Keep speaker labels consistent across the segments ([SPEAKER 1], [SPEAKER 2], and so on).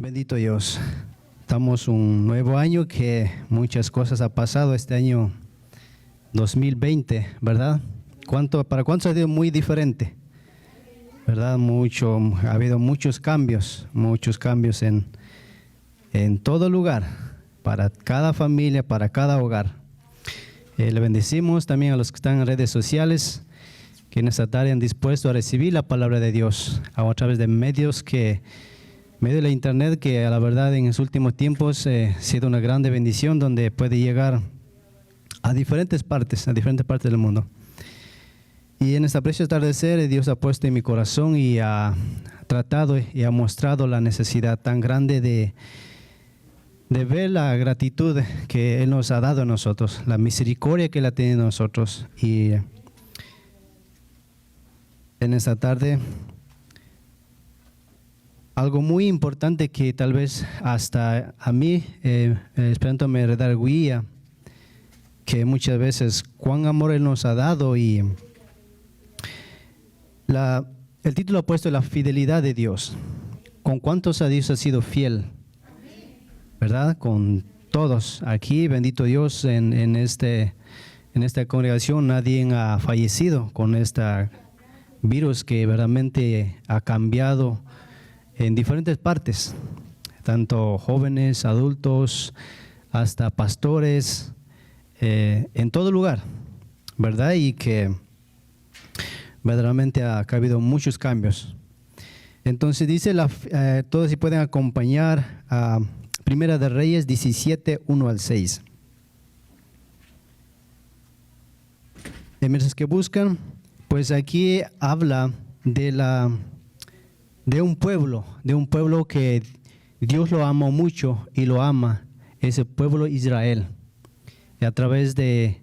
[SPEAKER 1] Bendito Dios. Estamos un nuevo año que muchas cosas ha pasado este año 2020, ¿verdad? ¿Para cuántos ha sido muy diferente? ¿Verdad? Ha habido muchos cambios en todo lugar, para cada familia, para cada hogar. Le bendecimos también a los que están en redes sociales, que en esta tarde han dispuesto a recibir la palabra de Dios a través de medio de la internet, que a la verdad en los últimos tiempos ha sido una grande bendición, donde puede llegar a diferentes partes del mundo. Y en esta preciosa atardecer Dios ha puesto en mi corazón y ha tratado y ha mostrado la necesidad tan grande de ver la gratitud que Él nos ha dado a nosotros, la misericordia que Él ha tenido a nosotros. Y en esta tarde, algo muy importante que tal vez hasta a mí, esperando me redarguía, que muchas veces cuán amor Él nos ha dado. Y el título ha puesto la fidelidad de Dios. ¿Con cuántos a Dios ha sido fiel? ¿Verdad? Con todos. Aquí, bendito Dios, en esta congregación nadie ha fallecido con este virus que verdaderamente ha cambiado en diferentes partes, tanto jóvenes, adultos, hasta pastores, en todo lugar, ¿verdad? Y que verdaderamente ha habido muchos cambios. Entonces dice, todos si pueden acompañar a Primera de Reyes 17, 1 al 6. Mientras que buscan, pues aquí habla de un pueblo que Dios lo amó mucho y lo ama, ese pueblo Israel. Y a través hay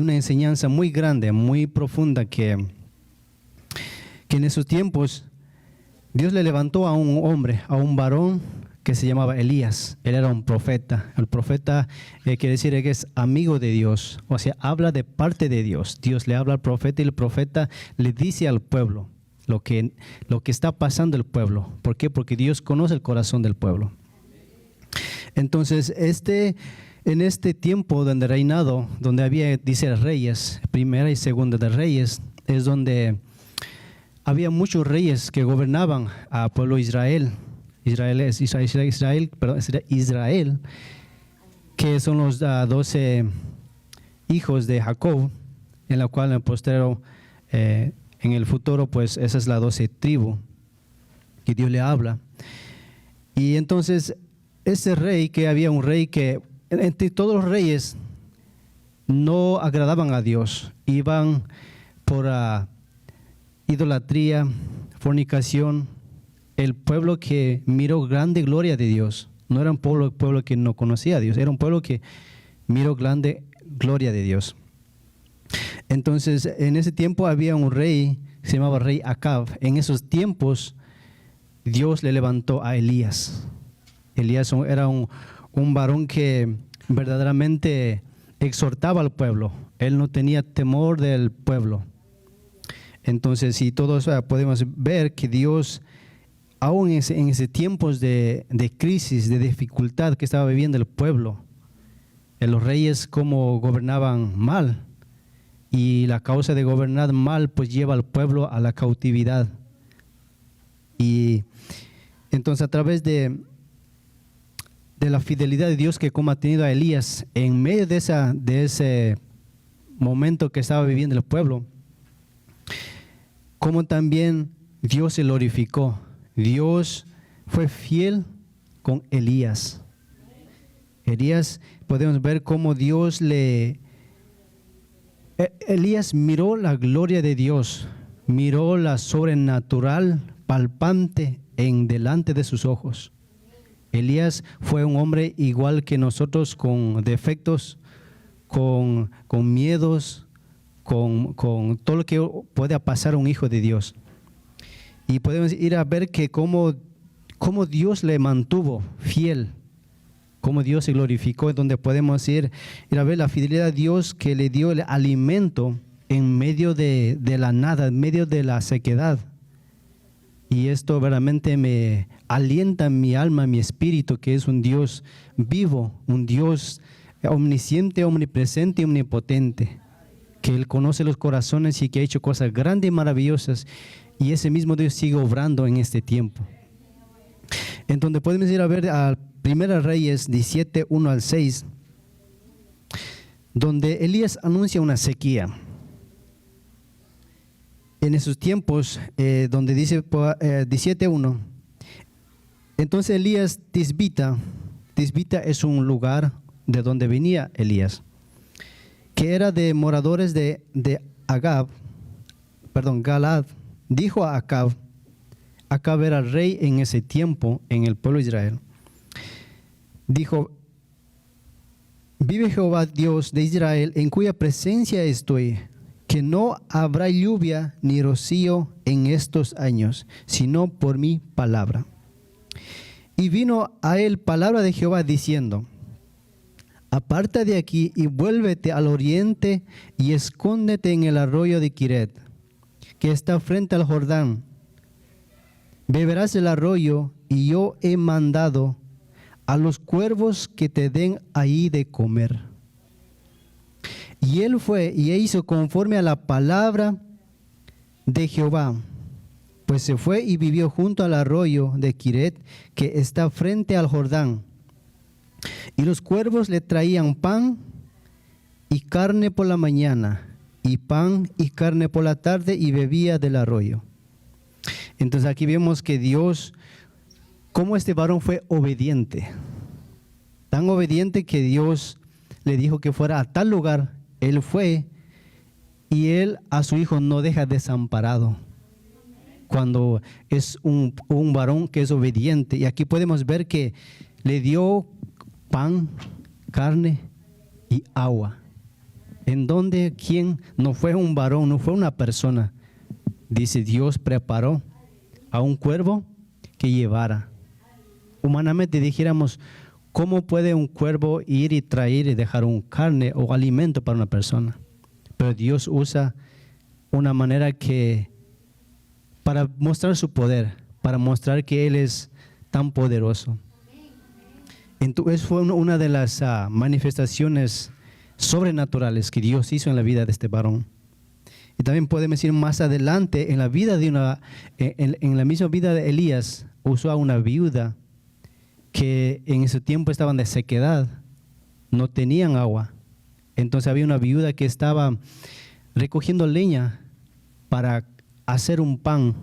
[SPEAKER 1] una enseñanza muy grande, muy profunda, que en esos tiempos Dios le levantó a un hombre, a un varón que se llamaba Elías. Él era un profeta. El profeta quiere decir que es amigo de Dios, o sea, habla de parte de Dios. Dios le habla al profeta y el profeta le dice al pueblo lo que está pasando el pueblo. ¿Por qué? Porque Dios conoce el corazón del pueblo. Entonces, en este tiempo donde reinado, donde había, dice, reyes, primera y segunda de reyes, es donde había muchos reyes que gobernaban al pueblo Israel, que son los 12 hijos de Jacob, en la cual en el postrero, en el futuro, pues esa es la 12 tribu que Dios le habla. Y entonces había un rey que entre todos los reyes no agradaban a Dios, iban por idolatría, fornicación. El pueblo que miró grande gloria de Dios, no era un pueblo que no conocía a Dios, era un pueblo que miró grande gloria de Dios. Entonces, en ese tiempo había un rey, se llamaba rey Acab. En esos tiempos, Dios le levantó a Elías. Elías era un varón que verdaderamente exhortaba al pueblo. Él no tenía temor del pueblo. Entonces, si todos podemos ver que Dios, aún en ese tiempos de crisis, de dificultad que estaba viviendo el pueblo, los reyes como gobernaban mal, y la causa de gobernar mal pues lleva al pueblo a la cautividad. Y entonces, a través de la fidelidad de Dios que como ha tenido a Elías en medio de ese momento que estaba viviendo el pueblo, como también Dios se glorificó. Dios fue fiel con Elías. Elías, podemos ver cómo Elías miró la gloria de Dios, miró la sobrenatural, palpante delante de sus ojos. Elías fue un hombre igual que nosotros, con defectos, con miedos, con todo lo que puede pasar a un hijo de Dios. Y podemos ir a ver que cómo Dios le mantuvo fiel, cómo Dios se glorificó, donde podemos ir a ver la fidelidad de Dios, que le dio el alimento en medio de la nada, en medio de la sequedad. Y esto verdaderamente me alienta mi alma, mi espíritu, que es un Dios vivo, un Dios omnisciente, omnipresente y omnipotente, que Él conoce los corazones y que ha hecho cosas grandes y maravillosas, y ese mismo Dios sigue obrando en este tiempo. Entonces podemos ir a ver a 1 Reyes 17, 1 al 6, donde Elías anuncia una sequía. En esos tiempos, donde dice 17.1, entonces Elías Tisbita es un lugar de donde venía Elías, que era de moradores de Galad, dijo a Acab era rey en ese tiempo en el pueblo de Israel, dijo: vive Jehová Dios de Israel, en cuya presencia estoy, que no habrá lluvia ni rocío en estos años, sino por mi palabra. Y vino a él palabra de Jehová diciendo: aparta de aquí y vuélvete al oriente y escóndete en el arroyo de Quiret, que está frente al Jordán. Beberás el arroyo, y yo he mandado a los cuervos que te den ahí de comer. Y él fue y hizo conforme a la palabra de Jehová, pues se fue y vivió junto al arroyo de Quiret, que está frente al Jordán. Y los cuervos le traían pan y carne por la mañana, y pan y carne por la tarde, y bebía del arroyo. Entonces aquí vemos que Dios, como este varón fue obediente, tan obediente que Dios le dijo que fuera a tal lugar. Él fue, y él a su hijo no deja desamparado cuando es un varón que es obediente. Y aquí podemos ver que le dio pan, carne y agua. En donde, ¿quién? No fue un varón, no fue una persona. Dice, Dios preparó a un cuervo que llevara. Humanamente dijéramos, ¿cómo puede un cuervo ir y traer y dejar un carne o alimento para una persona? Pero Dios usa una manera que para mostrar su poder, para mostrar que Él es tan poderoso. Entonces fue una de las manifestaciones sobrenaturales que Dios hizo en la vida de este varón. Y también podemos decir más adelante, en la vida en la misma vida de Elías, usó a una viuda que en ese tiempo estaban de sequedad, no tenían agua. Entonces había una viuda que estaba recogiendo leña para hacer un pan,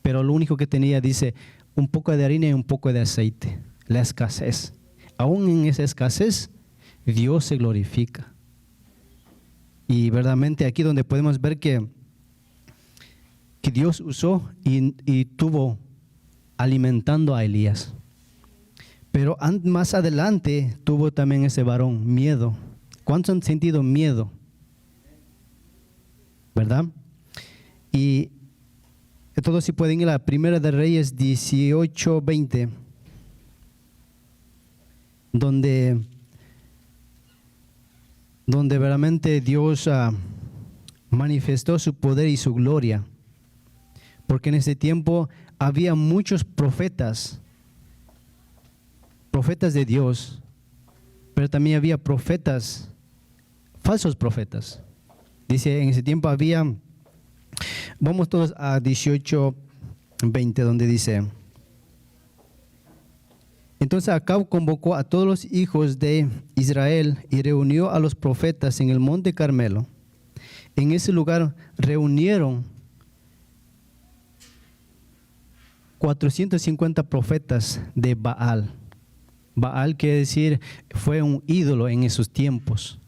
[SPEAKER 1] pero lo único que tenía, dice, un poco de harina y un poco de aceite. La escasez. Aún en esa escasez, Dios se glorifica. Y verdaderamente aquí donde podemos ver que Dios usó y tuvo alimentando a Elías. Pero más adelante tuvo también ese varón miedo. ¿Cuántos han sentido miedo? ¿Verdad? Y todos si pueden ir a la 1 de Reyes 18:20, donde verdaderamente Dios manifestó su poder y su gloria. Porque en ese tiempo había muchos profetas de Dios, pero también había falsos profetas. Dice, en ese tiempo había, vamos todos a 18:20, donde dice: entonces Acab convocó a todos los hijos de Israel y reunió a los profetas en el monte Carmelo. En ese lugar reunieron 450 profetas de Baal. Baal quiere decir, fue un ídolo en esos tiempos.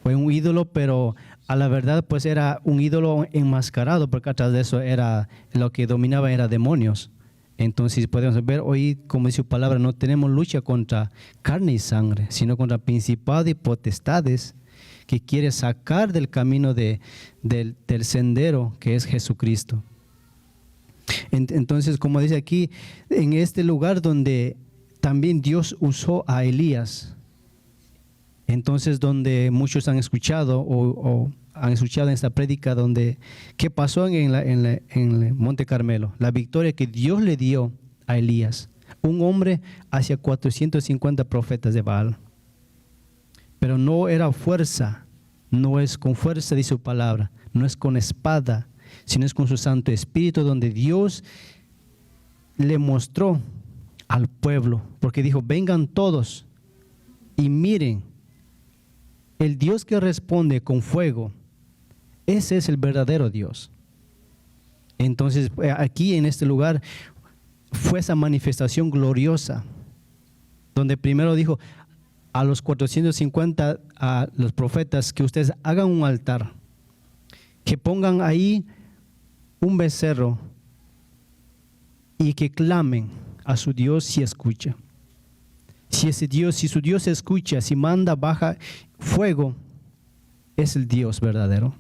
[SPEAKER 1] Fue un ídolo, pero a la verdad pues era un ídolo enmascarado, porque atrás de eso era lo que dominaba, era demonios. Entonces podemos ver hoy, como dice su palabra, no tenemos lucha contra carne y sangre, sino contra principados y potestades que quiere sacar del camino del sendero que es Jesucristo. Entonces, como dice aquí, en este lugar donde también Dios usó a Elías, entonces donde muchos han escuchado o han escuchado en esta prédica qué pasó en el Monte Carmelo, la victoria que Dios le dio a Elías, un hombre hacia 450 profetas de Baal. Pero no era fuerza, no es con fuerza de su palabra, no es con espada, sino es con su Santo Espíritu, donde Dios le mostró al pueblo, porque dijo, vengan todos y miren, el Dios que responde con fuego, ese es el verdadero Dios. Entonces, aquí en este lugar fue esa manifestación gloriosa, donde primero dijo a los 450, a los profetas, que ustedes hagan un altar, que pongan ahí un becerro y que clamen a su Dios si escucha. Si su Dios escucha, si manda, baja fuego, es el Dios verdadero.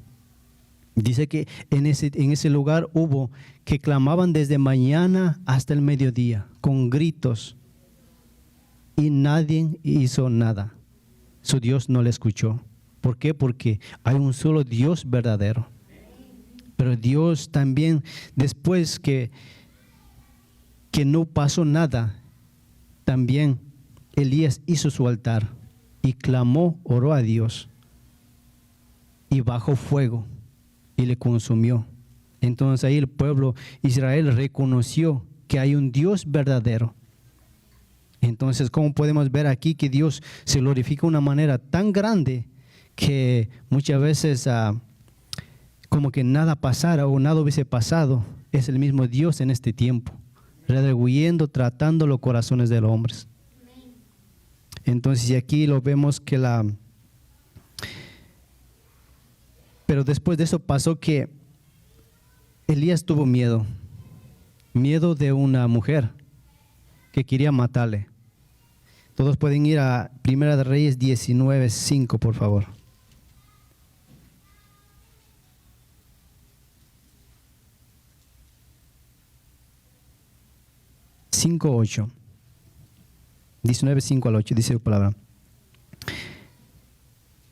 [SPEAKER 1] Dice que en ese lugar hubo que clamaban desde mañana hasta el mediodía, con gritos, y nadie hizo nada. Su Dios no le escuchó. ¿Por qué? Porque hay un solo Dios verdadero. Pero Dios también, después que no pasó nada, también Elías hizo su altar y clamó, oró a Dios y bajó fuego y le consumió. Entonces ahí el pueblo Israel reconoció que hay un Dios verdadero. Entonces, ¿cómo podemos ver aquí que Dios se glorifica de una manera tan grande que muchas veces como que nada pasara o nada hubiese pasado? Es el mismo Dios en este tiempo, redarguyendo, tratando los corazones de los hombres. Entonces, y aquí lo vemos que pero después de eso pasó que Elías tuvo miedo de una mujer que quería matarle. Todos pueden ir a Primera de Reyes 19:5, por favor. 5:8. 19:5 al 8, dice la palabra.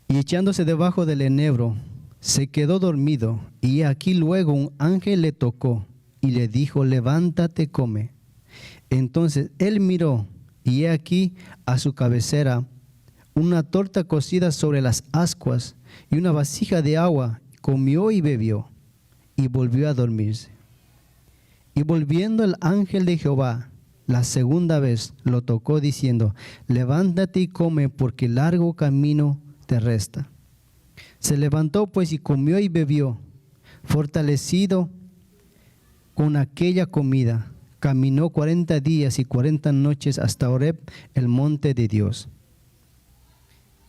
[SPEAKER 1] Y echándose debajo del enebro, se quedó dormido, y aquí luego un ángel le tocó y le dijo, levántate, come. Entonces él miró, y he aquí a su cabecera una torta cocida sobre las ascuas y una vasija de agua. Comió y bebió, y volvió a dormirse. Y volviendo el ángel de Jehová la segunda vez, lo tocó diciendo, levántate y come, porque largo camino te resta. Se levantó pues y comió y bebió, fortalecido con aquella comida. Caminó 40 días y 40 noches hasta Horeb, el monte de Dios.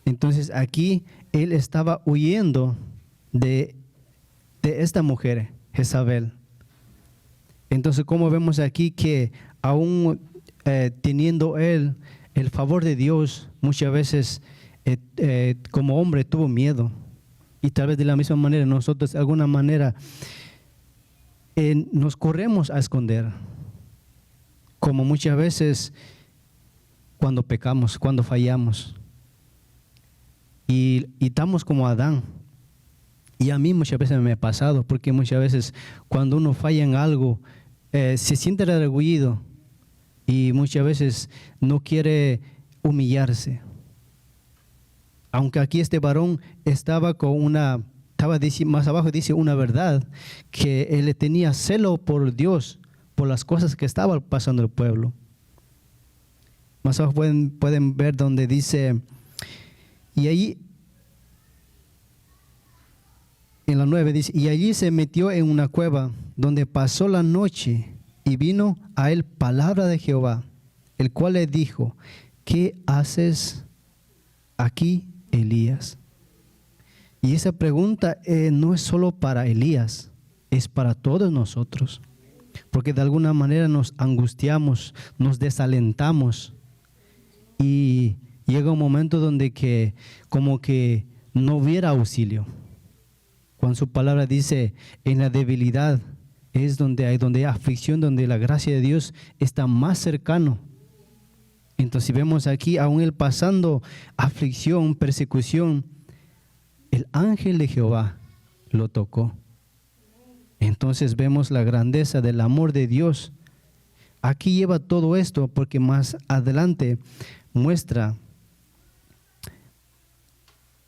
[SPEAKER 1] Entonces aquí él estaba huyendo de esta mujer, Jezabel. Entonces, como vemos aquí que aún teniendo él el favor de Dios, muchas veces como hombre tuvo miedo. Y tal vez de la misma manera nosotros de alguna manera nos corremos a esconder. Como muchas veces cuando pecamos, cuando fallamos. Y estamos como Adán. Y a mí muchas veces me ha pasado, porque muchas veces cuando uno falla en algo, se siente redargüido y muchas veces no quiere humillarse. Aunque aquí este varón estaba más abajo dice una verdad, que él tenía celo por Dios, por las cosas que estaba pasando el pueblo. Más abajo pueden ver donde dice, y ahí en la 9 dice, y allí se metió en una cueva donde pasó la noche, y vino a él palabra de Jehová, el cual le dijo, ¿qué haces aquí, Elías? Y esa pregunta no es solo para Elías, es para todos nosotros, porque de alguna manera nos angustiamos, nos desalentamos, y llega un momento donde como que no hubiera auxilio. Cuando su palabra dice, en la debilidad es donde hay aflicción, donde la gracia de Dios está más cercano. Entonces vemos aquí, aún él pasando aflicción, persecución, el ángel de Jehová lo tocó. Entonces vemos la grandeza del amor de Dios. Aquí lleva todo esto porque más adelante muestra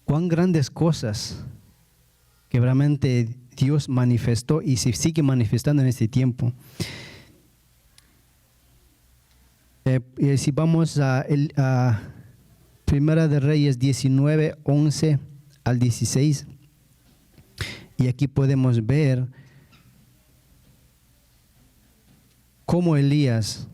[SPEAKER 1] cuán grandes cosas que realmente Dios manifestó y se sigue manifestando en este tiempo. Si vamos a Primera de Reyes 19, 11 al 16, y aquí podemos ver cómo Elías,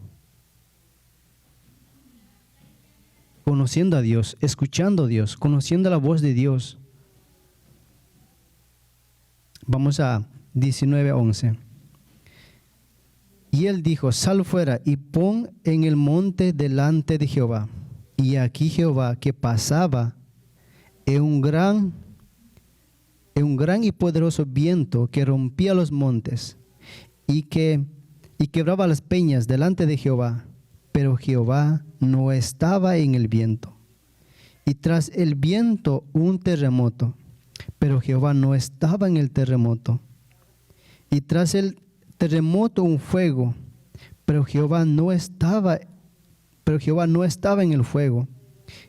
[SPEAKER 1] conociendo a Dios, escuchando a Dios, conociendo la voz de Dios. Vamos a 19:11. Y él dijo: sal fuera y pon en el monte delante de Jehová. Y aquí Jehová que pasaba en un gran y poderoso viento que rompía los montes y quebraba las peñas delante de Jehová. Pero Jehová no estaba en el viento. Y tras el viento un terremoto. Pero Jehová no estaba en el terremoto. Y tras el terremoto un fuego. Pero Jehová no estaba en el fuego.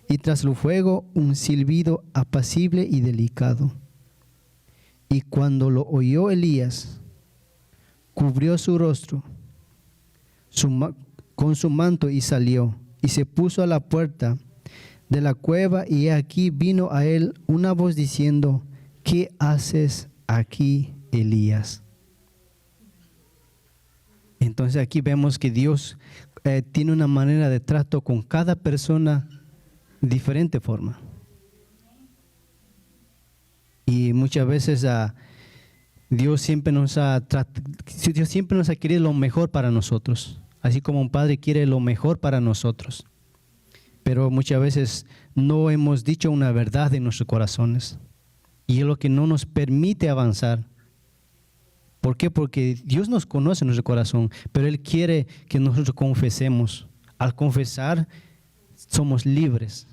[SPEAKER 1] Y tras el fuego un silbido apacible y delicado. Y cuando lo oyó Elías, cubrió su rostro con su manto y salió, y se puso a la puerta de la cueva, y aquí vino a él una voz diciendo: ¿qué haces aquí, Elías? Entonces aquí vemos que Dios tiene una manera de trato con cada persona diferente forma. Y muchas veces Dios siempre nos ha querido lo mejor para nosotros, así como un padre quiere lo mejor para nosotros. Pero muchas veces no hemos dicho una verdad en nuestros corazones. Y es lo que no nos permite avanzar. ¿Por qué? Porque Dios nos conoce en nuestro corazón, pero Él quiere que nosotros confesemos. Al confesar, somos libres.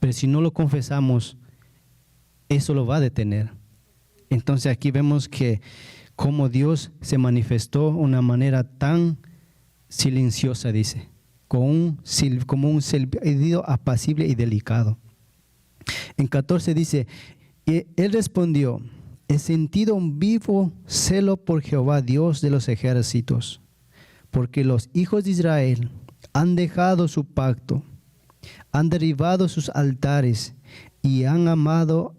[SPEAKER 1] Pero si no lo confesamos, eso lo va a detener. Entonces aquí vemos que como Dios se manifestó de una manera tan silenciosa, dice, como un silbido apacible y delicado. En 14 dice: y él respondió: he sentido un vivo celo por Jehová, Dios de los ejércitos, porque los hijos de Israel han dejado su pacto, han derribado sus altares y han matado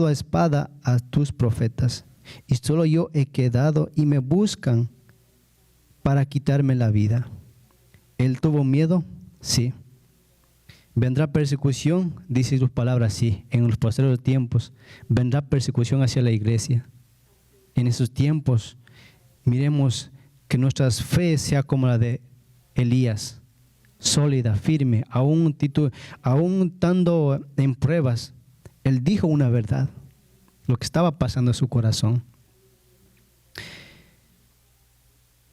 [SPEAKER 1] a espada a tus profetas. Y solo yo he quedado y me buscan para quitarme la vida. ¿Él tuvo miedo? Sí. ¿Vendrá persecución? Dice sus palabras, sí. En los posteriores tiempos vendrá persecución hacia la iglesia. En esos tiempos miremos que nuestra fe sea como la de Elías, sólida, firme, aún estando en pruebas. Él dijo una verdad, lo que estaba pasando en su corazón.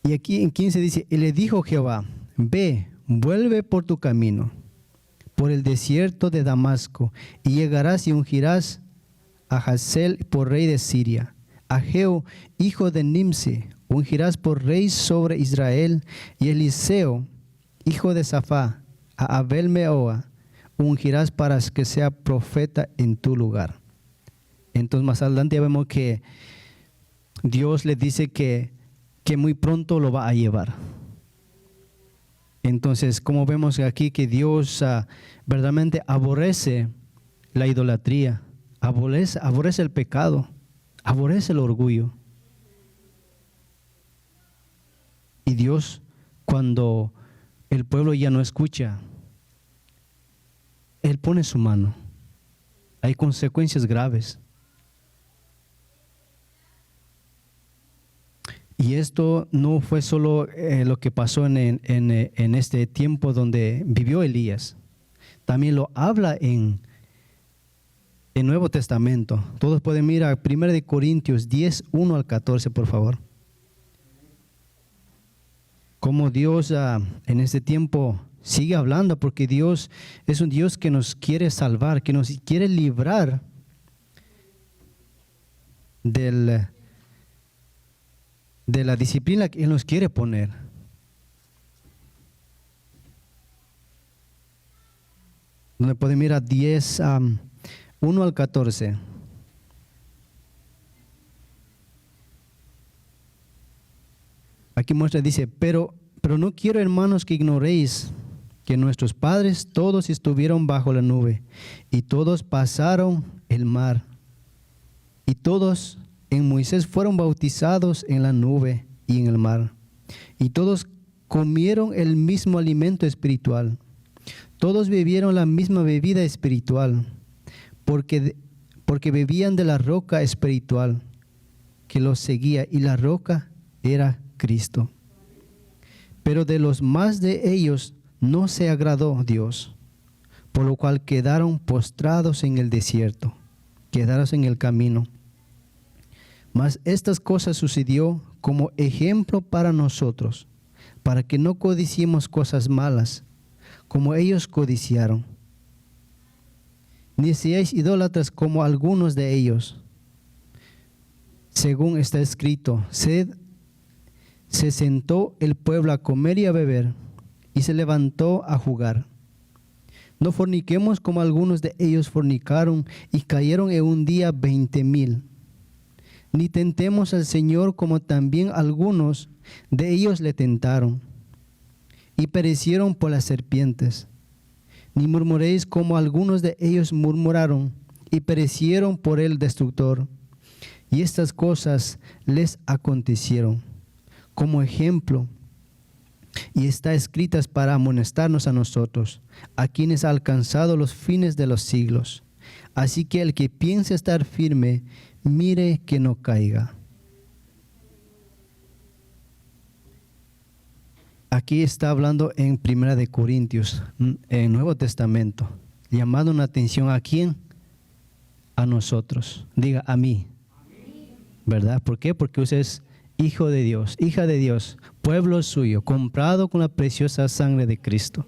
[SPEAKER 1] Y aquí en 15 dice: y le dijo Jehová: ve, vuelve por tu camino, por el desierto de Damasco, y llegarás y ungirás a Hazael por rey de Siria, a Jehú, hijo de Nimsi, ungirás por rey sobre Israel, y Eliseo, hijo de Safá, a Abel Mehoa, ungirás para que sea profeta en tu lugar. Entonces más adelante vemos que Dios le dice que muy pronto lo va a llevar. Entonces, como vemos aquí que Dios verdaderamente aborrece la idolatría, aborrece el pecado, aborrece el orgullo. Y Dios, cuando el pueblo ya no escucha, Él pone su mano. Hay consecuencias graves. Y esto no fue solo lo que pasó en este tiempo donde vivió Elías. También lo habla en el Nuevo Testamento. Todos pueden mirar 1 Corintios 10, 1 al 14, por favor. Cómo Dios en este tiempo sigue hablando, porque Dios es un Dios que nos quiere salvar, que nos quiere librar de la disciplina que Él nos quiere poner. Donde pueden mirar 10, 1 al 14. Aquí muestra, dice, pero no quiero, hermanos, que ignoréis que nuestros padres todos estuvieron bajo la nube, y todos pasaron el mar, y todos en Moisés fueron bautizados en la nube y en el mar, y todos comieron el mismo alimento espiritual, todos bebieron la misma bebida espiritual, porque bebían de la roca espiritual que los seguía, y la roca era Cristo. Pero de los más de ellos no se agradó Dios, por lo cual quedaron postrados en el desierto, quedaron en el camino. Mas estas cosas sucedió como ejemplo para nosotros, para que no codiciemos cosas malas, como ellos codiciaron. Ni seáis idólatras como algunos de ellos. Según está escrito, se sentó el pueblo a comer y a beber, y se levantó a jugar. No forniquemos como algunos de ellos fornicaron y cayeron en un día 20,000. Ni tentemos al Señor como también algunos de ellos le tentaron y perecieron por las serpientes. Ni murmuréis como algunos de ellos murmuraron y perecieron por el destructor. Y estas cosas les acontecieron como ejemplo, y está escritas para amonestarnos a nosotros, a quienes ha alcanzado los fines de los siglos. Así que el que piense estar firme, mire que no caiga. Aquí está hablando en 1 de Corintios, en el Nuevo Testamento, llamando una atención ¿a quién? A nosotros. Diga, a mí. ¿Verdad? ¿Por qué? Porque usted es hijo de Dios, hija de Dios, pueblo suyo, comprado con la preciosa sangre de Cristo.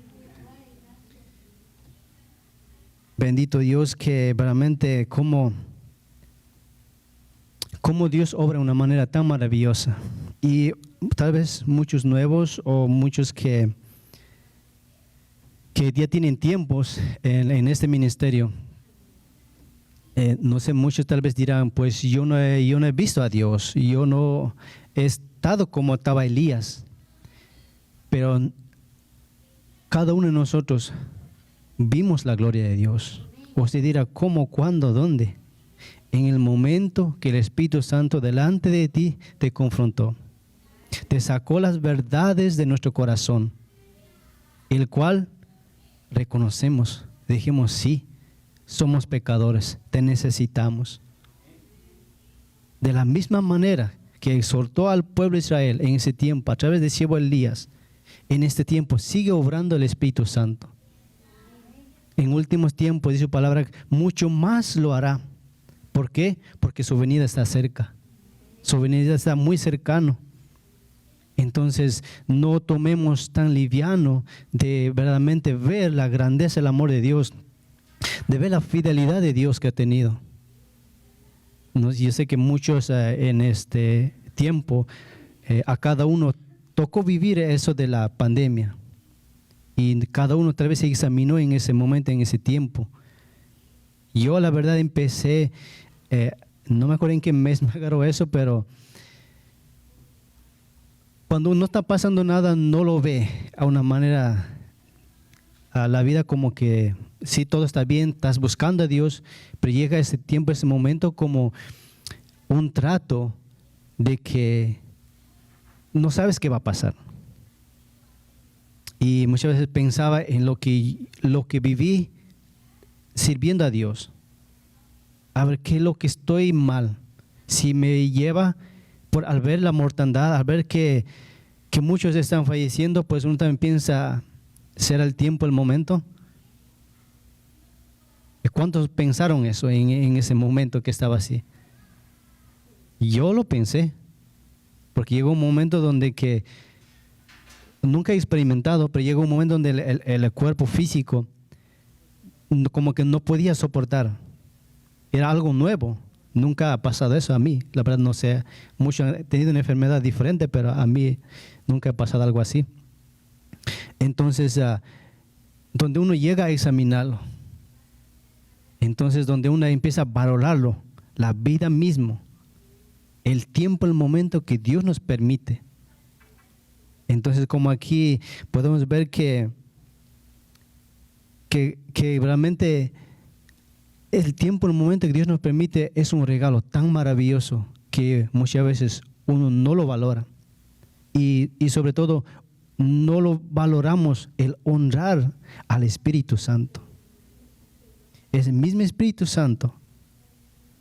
[SPEAKER 1] Bendito Dios, que realmente como Dios obra de una manera tan maravillosa. Y tal vez muchos nuevos o muchos que ya tienen tiempos en este ministerio, no sé, muchos tal vez dirán, pues yo no he visto a Dios, yo no he estado como estaba Elías. Pero cada uno de nosotros vimos la gloria de Dios. Usted dirá, ¿cómo, cuándo, dónde? En el momento que el Espíritu Santo delante de ti te confrontó, te sacó las verdades de nuestro corazón, el cual reconocemos, dijimos, sí, somos pecadores, te necesitamos. De la misma manera que exhortó al pueblo de Israel en ese tiempo, a través de siervo Elías, en este tiempo sigue obrando el Espíritu Santo. En últimos tiempos, dice su palabra, mucho más lo hará. ¿Por qué? Porque su venida está cerca. Su venida está muy cercano. Entonces, no tomemos tan liviano de verdaderamente ver la grandeza, el amor de Dios, de ver la fidelidad de Dios que ha tenido. Yo sé que muchos en este tiempo, a cada uno tocó vivir eso de la pandemia. Y cada uno tal vez se examinó en ese momento, en ese tiempo. Yo la verdad empecé, no me acuerdo en qué mes me agarró eso, pero cuando no está pasando nada, no lo ve a una manera, a la vida como que sí, todo está bien, estás buscando a Dios, pero llega ese tiempo, ese momento como un trato de que no sabes qué va a pasar. Y muchas veces pensaba en lo que viví sirviendo a Dios. A ver, ¿qué es lo que estoy mal? Si me lleva, al ver la mortandad, al ver que muchos están falleciendo, pues uno también piensa, ¿será el tiempo, el momento? ¿Cuántos pensaron eso en ese momento que estaba así? Yo lo pensé, porque llegó un momento donde que nunca he experimentado, pero llegó un momento donde el cuerpo físico como que no podía soportar. Era algo nuevo. nunca ha pasado eso a mí. La verdad no sé, muchos han tenido una enfermedad diferente, pero a mí nunca ha pasado algo así. Entonces, donde uno llega a examinarlo, entonces donde uno empieza a valorarlo, la vida mismo, el tiempo, el momento que Dios nos permite. Entonces, como aquí podemos ver que realmente el tiempo, el momento que Dios nos permite es un regalo tan maravilloso que muchas veces uno no lo valora. Y sobre todo, no lo valoramos el honrar al Espíritu Santo. Es el mismo Espíritu Santo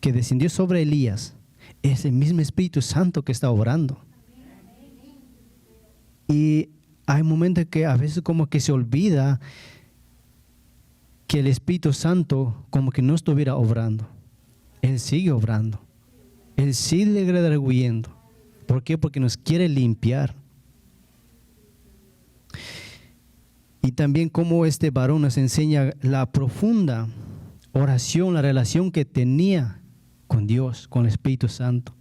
[SPEAKER 1] que descendió sobre Elías, es el mismo Espíritu Santo que está obrando. Y hay momentos que a veces como que se olvida que el Espíritu Santo como que no estuviera obrando. Él sigue obrando. Él sigue redarguyendo. ¿Por qué? Porque nos quiere limpiar. Y también como este varón nos enseña la profunda oración, la relación que tenía con Dios, con el Espíritu Santo.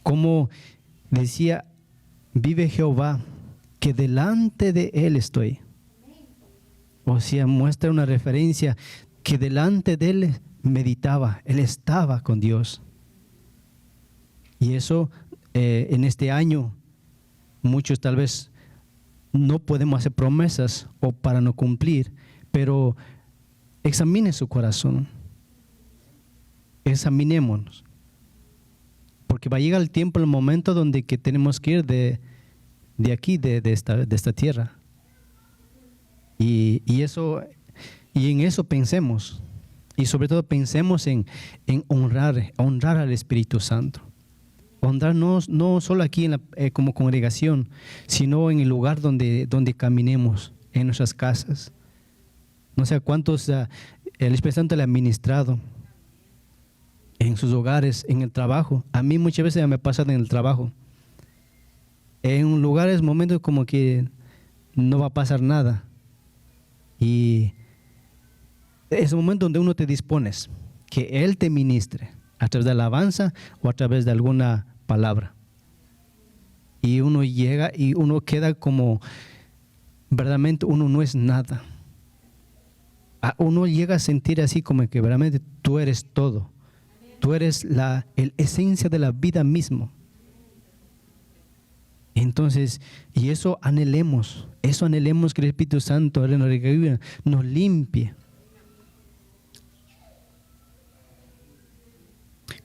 [SPEAKER 1] Como decía, vive Jehová, que delante de Él estoy. O sea, muestra una referencia que delante de Él meditaba, Él estaba con Dios. Y eso en este año, muchos tal vez no podemos hacer promesas o para no cumplir, pero examine su corazón. Examinémonos. Porque va a llegar el tiempo, el momento donde que tenemos que ir de aquí, de esta tierra. Y en eso pensemos. Y sobre todo pensemos en honrar al Espíritu Santo. Honrarnos no solo aquí como congregación, sino en el lugar donde caminemos, en nuestras casas. No sé a cuántos el Espíritu Santo le ha ministrado en sus hogares, en el trabajo. A mí muchas veces me pasa en el trabajo. En lugares, momentos como que no va a pasar nada. Y es un momento donde uno te dispones, que Él te ministre a través de alabanza o a través de alguna palabra. Y uno llega y uno queda como, verdaderamente uno no es nada. Uno llega a sentir así como que verdaderamente tú eres todo. Tú eres la esencia de la vida mismo. Entonces, y eso anhelemos que el Espíritu Santo nos limpie.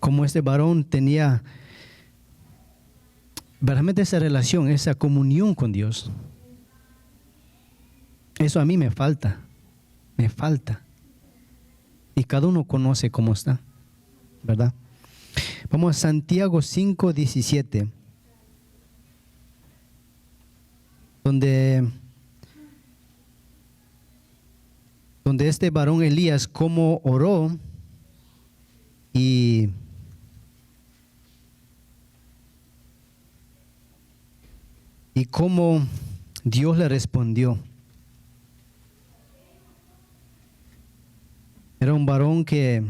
[SPEAKER 1] Como este varón tenía verdaderamente esa relación, esa comunión con Dios. Eso a mí me falta. Y cada uno conoce cómo está, ¿verdad? Vamos a Santiago 5:17. Donde este varón Elías como oró y cómo Dios le respondió. Era un varón que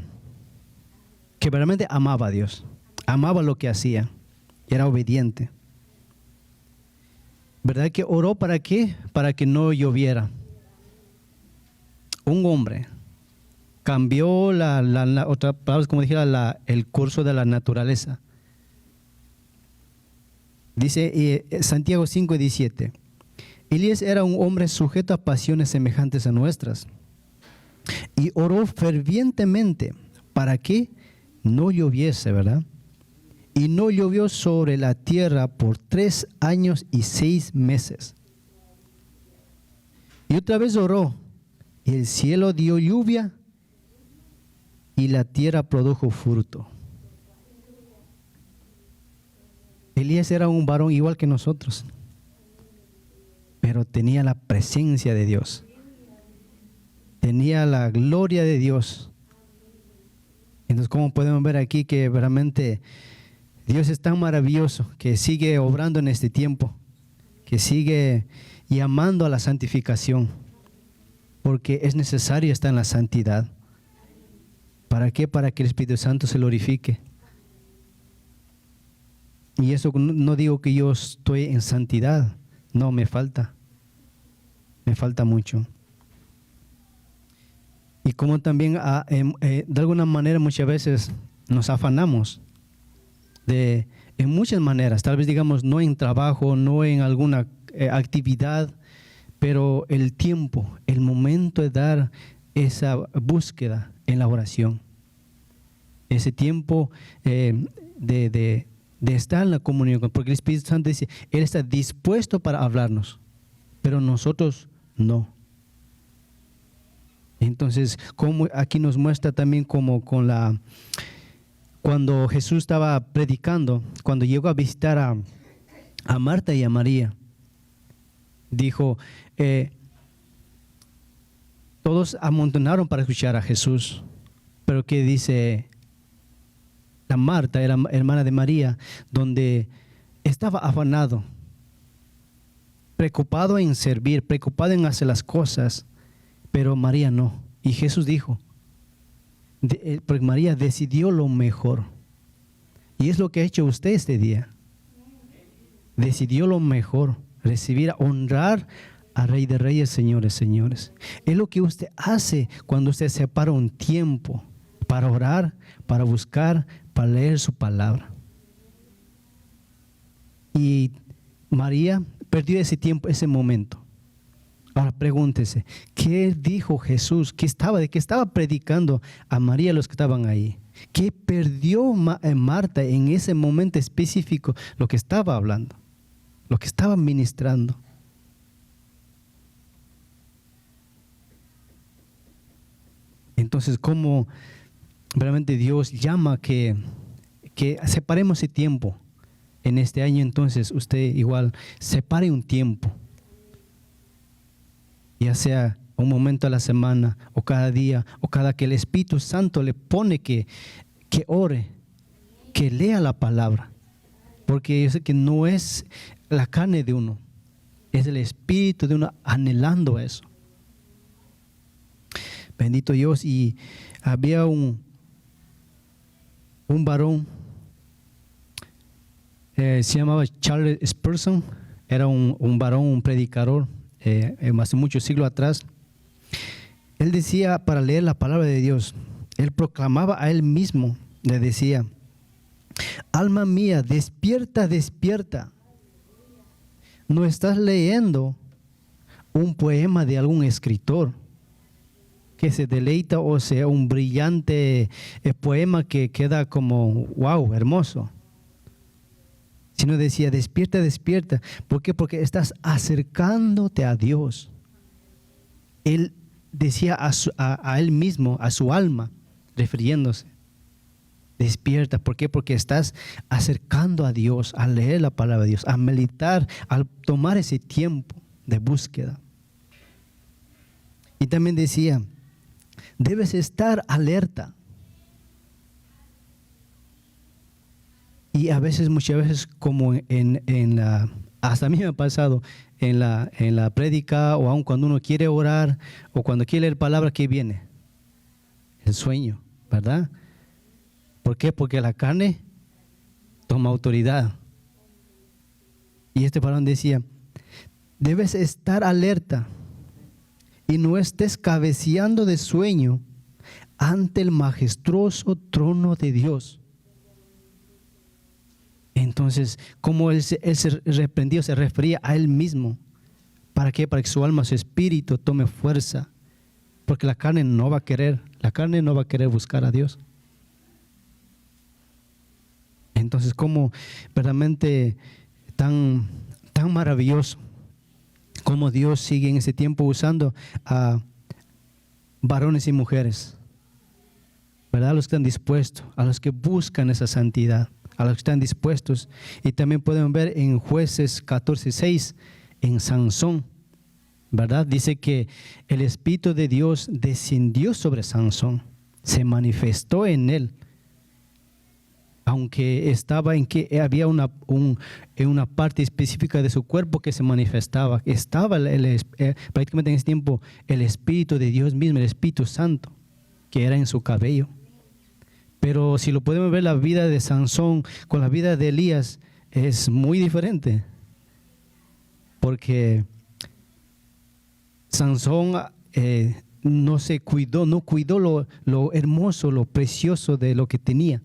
[SPEAKER 1] verdaderamente amaba a Dios, amaba lo que hacía, era obediente. ¿Verdad que oró para qué? Para que no lloviera. Un hombre cambió otra palabra, como dijera, el curso de la naturaleza. Dice Santiago 5:17. Elías era un hombre sujeto a pasiones semejantes a nuestras. Y oró fervientemente para que no lloviese, ¿verdad? Y no llovió sobre la tierra por 3 años y 6 meses. Y otra vez oró, y el cielo dio lluvia, y la tierra produjo fruto. Elías era un varón igual que nosotros, pero tenía la presencia de Dios. Tenía la gloria de Dios. Entonces, como podemos ver aquí que realmente Dios es tan maravilloso que sigue obrando en este tiempo, que sigue llamando a la santificación, porque es necesario estar en la santidad. ¿Para qué? Para que el Espíritu Santo se glorifique. Y eso no digo que yo estoy en santidad. No, me falta mucho. Y como también de alguna manera muchas veces nos afanamos en muchas maneras, tal vez digamos no en trabajo, no en alguna actividad, pero el tiempo, el momento de dar esa búsqueda en la oración, ese tiempo de estar en la comunión, porque el Espíritu Santo dice, Él está dispuesto para hablarnos, pero nosotros no. Entonces, como aquí nos muestra también como cuando Jesús estaba predicando, cuando llegó a visitar a Marta y a María, dijo, todos amontonaron para escuchar a Jesús, pero ¿qué dice? La Marta era hermana de María, donde estaba afanado, preocupado en servir, preocupado en hacer las cosas, pero María no. Y Jesús dijo, porque María decidió lo mejor. Y es lo que ha hecho usted este día. Decidió lo mejor, recibir, honrar al Rey de Reyes, Señores, señores. Es lo que usted hace cuando usted separa un tiempo para orar, para buscar, para leer su palabra. Y María perdió ese tiempo, ese momento. Ahora pregúntese, ¿qué dijo Jesús? ¿De qué estaba predicando a María los que estaban ahí? ¿Qué perdió Marta en ese momento específico? Lo que estaba hablando, lo que estaba ministrando. Entonces, ¿cómo realmente Dios llama que separemos ese tiempo en este año? Entonces, usted igual separe un tiempo, ya sea un momento a la semana, o cada día, o cada que el Espíritu Santo le pone que ore, que lea la palabra. Porque yo sé que no es la carne de uno, es el Espíritu de uno anhelando eso. Bendito Dios. Y había un varón, se llamaba Charles Spurgeon, era un varón, un predicador, hace muchos siglos atrás. Él decía, para leer la palabra de Dios, él proclamaba a él mismo, le decía, alma mía, despierta, despierta. No estás leyendo un poema de algún escritor que se deleita, o sea, un brillante poema que queda como, wow, hermoso. Sino decía, despierta, despierta. ¿Por qué? Porque estás acercándote a Dios. Él decía a él mismo, a su alma, refiriéndose, despierta. ¿Por qué? Porque estás acercando a Dios, a leer la palabra de Dios, a meditar, a tomar ese tiempo de búsqueda. Y también decía, debes estar alerta. Y a veces, muchas veces, como hasta a mí me ha pasado, en la prédica, o aun cuando uno quiere orar, o cuando quiere leer palabra, ¿qué viene? El sueño, ¿verdad? ¿Por qué? Porque la carne toma autoridad. Y este varón decía, debes estar alerta y no estés cabeceando de sueño ante el majestuoso trono de Dios. Entonces, como él se reprendió, se refería a él mismo. ¿Para qué? Para que su alma, su espíritu tome fuerza. Porque la carne no va a querer buscar a Dios. Entonces, como verdaderamente tan maravilloso, como Dios sigue en ese tiempo usando a varones y mujeres, ¿verdad? A los que están dispuestos, a los que buscan esa santidad, a los que están dispuestos. Y también podemos ver en Jueces 14:6, en Sansón, ¿verdad? Dice que el Espíritu de Dios descendió sobre Sansón, se manifestó en él, aunque estaba en que había una parte específica de su cuerpo que se manifestaba. Estaba prácticamente en ese tiempo el Espíritu de Dios mismo, el Espíritu Santo, que era en su cabello. Pero si lo podemos ver, la vida de Sansón con la vida de Elías es muy diferente. Porque Sansón no se cuidó, no cuidó lo hermoso, lo precioso de lo que tenía.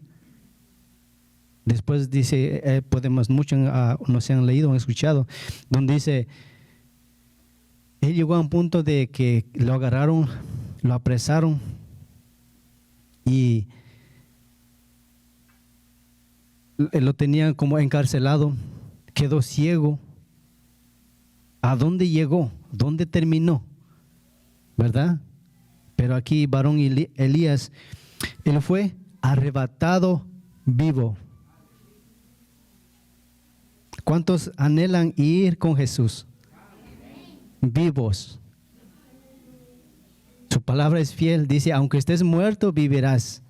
[SPEAKER 1] Después dice, podemos, muchos no se han leído, han escuchado, donde dice, él llegó a un punto de que lo agarraron, lo apresaron y lo tenían como encarcelado, quedó ciego. ¿A dónde llegó? ¿Dónde terminó? ¿Verdad? Pero aquí, varón Elías, él fue arrebatado vivo. ¿Cuántos anhelan ir con Jesús? Vivos. Su palabra es fiel, dice, aunque estés muerto, vivirás.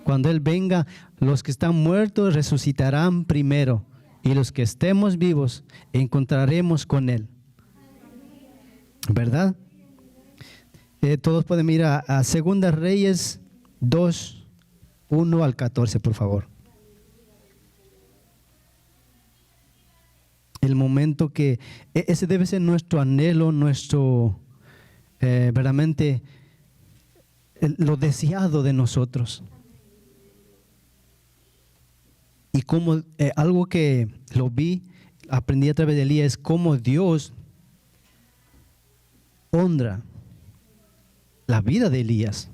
[SPEAKER 1] Cuando Él venga, los que están muertos resucitarán primero, y los que estemos vivos encontraremos con Él. ¿Verdad? Todos pueden ir a 2 Reyes 2, 1 al 14, por favor. El momento que, ese debe ser nuestro anhelo, nuestro, verdaderamente, lo deseado de nosotros. Y como algo que lo vi, aprendí a través de Elías, es cómo Dios honra la vida de Elías.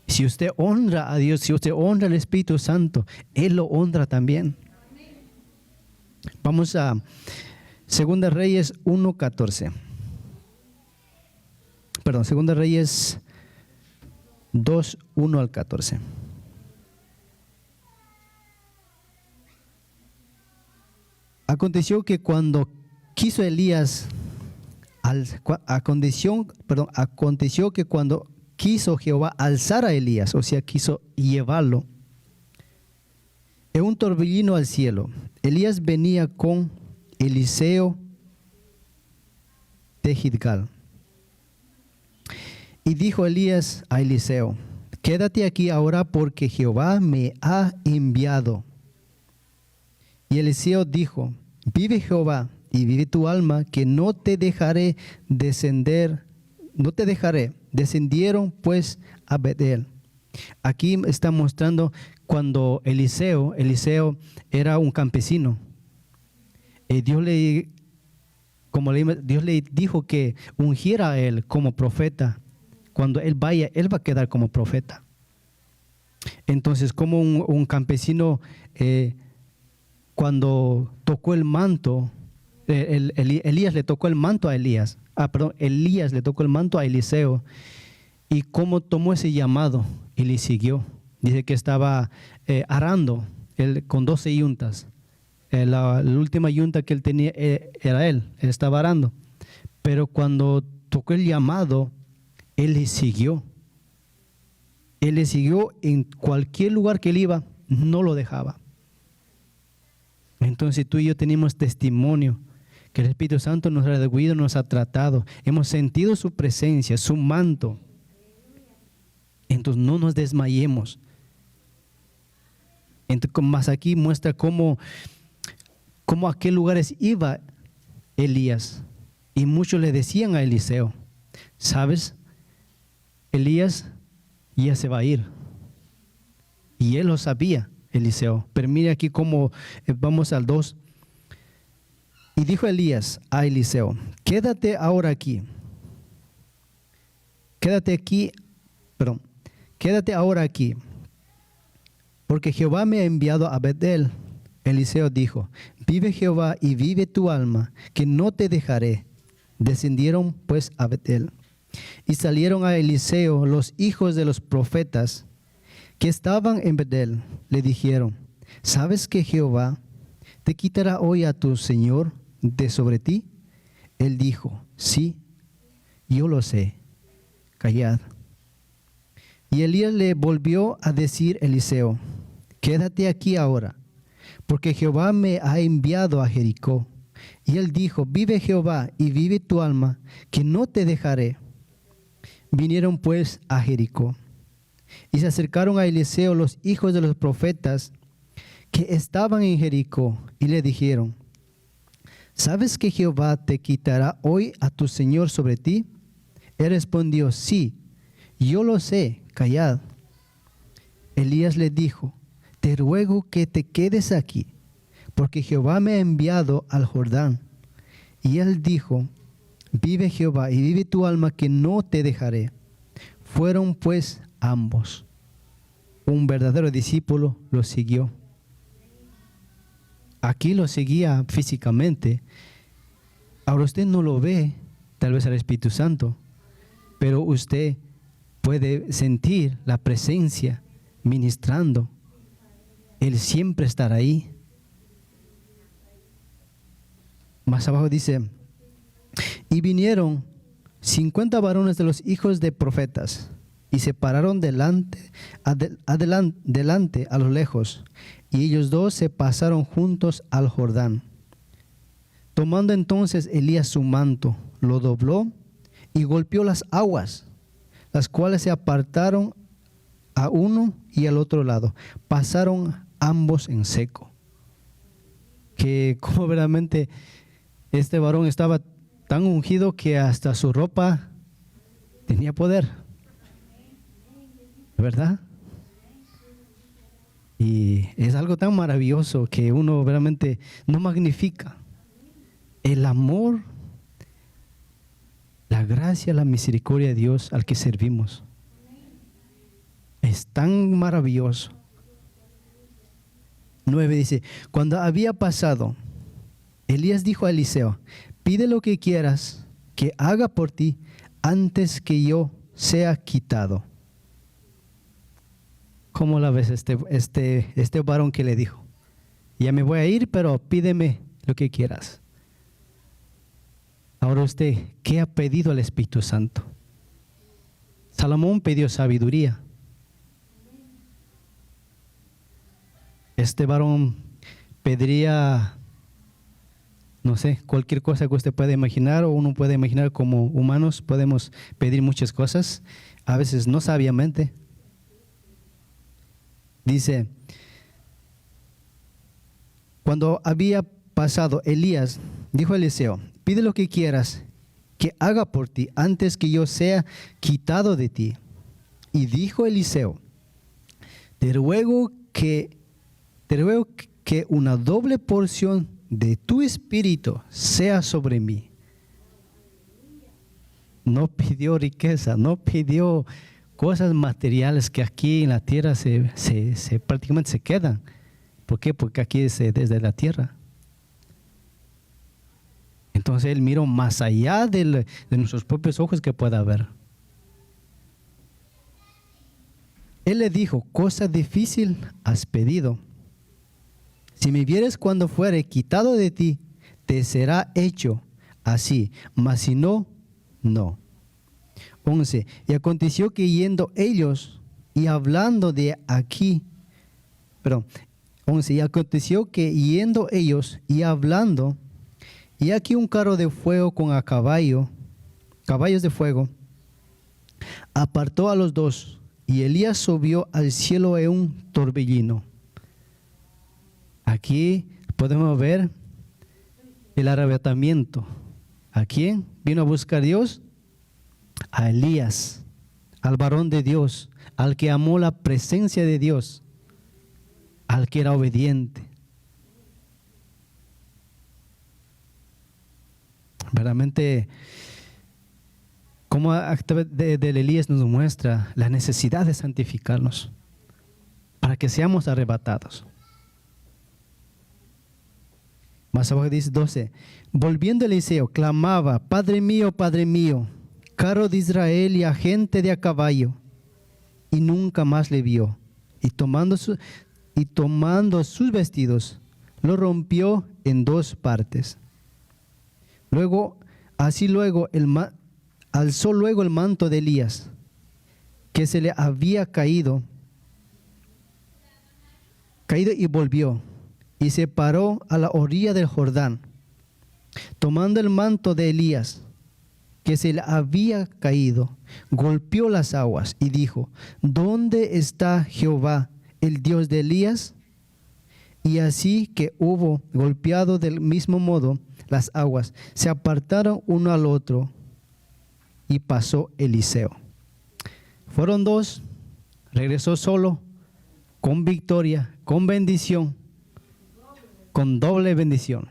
[SPEAKER 1] Si usted honra a Dios, si usted honra al Espíritu Santo, Él lo honra también. Vamos a 2 Reyes 1:14. Perdón, 2 Reyes 2, 1 al 14. Aconteció que cuando quiso Elías, aconteció que cuando quiso Jehová alzar a Elías, o sea, quiso llevarlo, en un torbellino al cielo, Elías venía con Eliseo de Gilgal. Y dijo Elías a Eliseo, quédate aquí ahora porque Jehová me ha enviado. Y Eliseo dijo, vive Jehová y vive tu alma, que no te dejaré descender, no te dejaré. Descendieron pues a Betel. Aquí está mostrando cuando Eliseo era un campesino. Dios le dijo que ungiera a él como profeta. Cuando él vaya, él va a quedar como profeta. Entonces, como un campesino, cuando tocó el manto, Elías le tocó el manto a Elías. Elías le tocó el manto a Eliseo. Y cómo tomó ese llamado y le siguió. Dice que estaba arando con 12 yuntas. La última yunta que él tenía era él estaba arando. Pero cuando tocó el llamado, él le siguió. Él le siguió en cualquier lugar que él iba, no lo dejaba. Entonces tú y yo tenemos testimonio que el Espíritu Santo nos ha redarguido, nos ha tratado. Hemos sentido su presencia, su manto. Entonces no nos desmayemos. Entonces, más aquí muestra cómo a qué lugares iba Elías. Y muchos le decían a Eliseo, ¿sabes? Elías ya se va a ir. Y él lo sabía, Eliseo. Pero mire aquí cómo, vamos al 2. Y dijo Elías a Eliseo, quédate ahora aquí. Quédate ahora aquí, porque Jehová me ha enviado a Betel. Eliseo dijo, vive Jehová y vive tu alma, que no te dejaré. Descendieron pues a Betel. Y salieron a Eliseo los hijos de los profetas que estaban en Betel. Le dijeron, ¿sabes que Jehová te quitará hoy a tu señor de sobre ti? Él dijo, sí, yo lo sé, callad. Y Elías le volvió a decir a Eliseo, quédate aquí ahora, porque Jehová me ha enviado a Jericó. Y él dijo, vive Jehová y vive tu alma, que no te dejaré. Vinieron pues a Jericó. Y se acercaron a Eliseo los hijos de los profetas que estaban en Jericó y le dijeron: ¿sabes que Jehová te quitará hoy a tu señor sobre ti? Él respondió: sí, yo lo sé, callad. Elías le dijo: te ruego que te quedes aquí, porque Jehová me ha enviado al Jordán. Y él dijo: vive Jehová y vive tu alma, que no te dejaré. Fueron pues ambos. Un verdadero discípulo lo siguió. Aquí lo seguía físicamente. Ahora usted no lo ve, tal vez al Espíritu Santo, pero usted puede sentir la presencia ministrando. Él siempre estará ahí. Más abajo dice: y vinieron 50 varones de los hijos de profetas, y se pararon delante a lo lejos, y ellos dos se pasaron juntos al Jordán. Tomando entonces Elías su manto, lo dobló y golpeó las aguas, las cuales se apartaron a uno y al otro lado. Pasaron ambos en seco. Que como verdaderamente este varón estaba tan ungido que hasta su ropa tenía poder, ¿verdad? Y es algo tan maravilloso que uno realmente no magnifica. El amor, la gracia, la misericordia de Dios al que servimos es tan maravilloso. 9 dice: cuando había pasado, Elías dijo a Eliseo: pide lo que quieras que haga por ti antes que yo sea quitado. ¿Cómo la ves este varón que le dijo? Ya me voy a ir, pero pídeme lo que quieras. Ahora usted, ¿qué ha pedido al Espíritu Santo? Salomón pidió sabiduría. Este varón pediría, no sé, cualquier cosa que usted pueda imaginar, o uno puede imaginar. Como humanos podemos pedir muchas cosas, a veces no sabiamente. Dice: cuando había pasado, Elías dijo a Eliseo: pide lo que quieras que haga por ti antes que yo sea quitado de ti. Y dijo Eliseo: te ruego que una doble porción de tu espíritu sea sobre mí. No pidió riqueza, no pidió cosas materiales que aquí en la tierra prácticamente se quedan. ¿Por qué? Porque aquí es desde la tierra. Entonces él miró más allá de nuestros propios ojos que pueda ver. Él le dijo: cosa difícil has pedido. Si me vieres cuando fuere quitado de ti, te será hecho así, mas si no, no. 11. Y aconteció que yendo ellos y hablando de aquí, 11. Y aconteció que yendo ellos y hablando, y aquí un carro de fuego con caballos de fuego, apartó a los dos, y Elías subió al cielo en un torbellino. Aquí podemos ver el arrebatamiento. ¿A quién vino a buscar Dios? A Elías, al varón de Dios, al que amó la presencia de Dios, al que era obediente. Verdaderamente, como a través de Elías nos muestra la necesidad de santificarnos para que seamos arrebatados. Más abajo dice 12: volviendo Eliseo, clamaba: Padre mío, carro de Israel y agente de a caballo. Y nunca más le vio. Y tomando sus vestidos, lo rompió en dos partes. Alzó luego el manto de Elías, que se le había caído, y volvió, y se paró a la orilla del Jordán. Tomando el manto de Elías, que se le había caído, golpeó las aguas y dijo: ¿Dónde está Jehová, el Dios de Elías? Y así que hubo golpeado del mismo modo las aguas, se apartaron uno al otro y pasó Eliseo. Fueron dos, regresó solo, con victoria, con bendición, con doble bendición.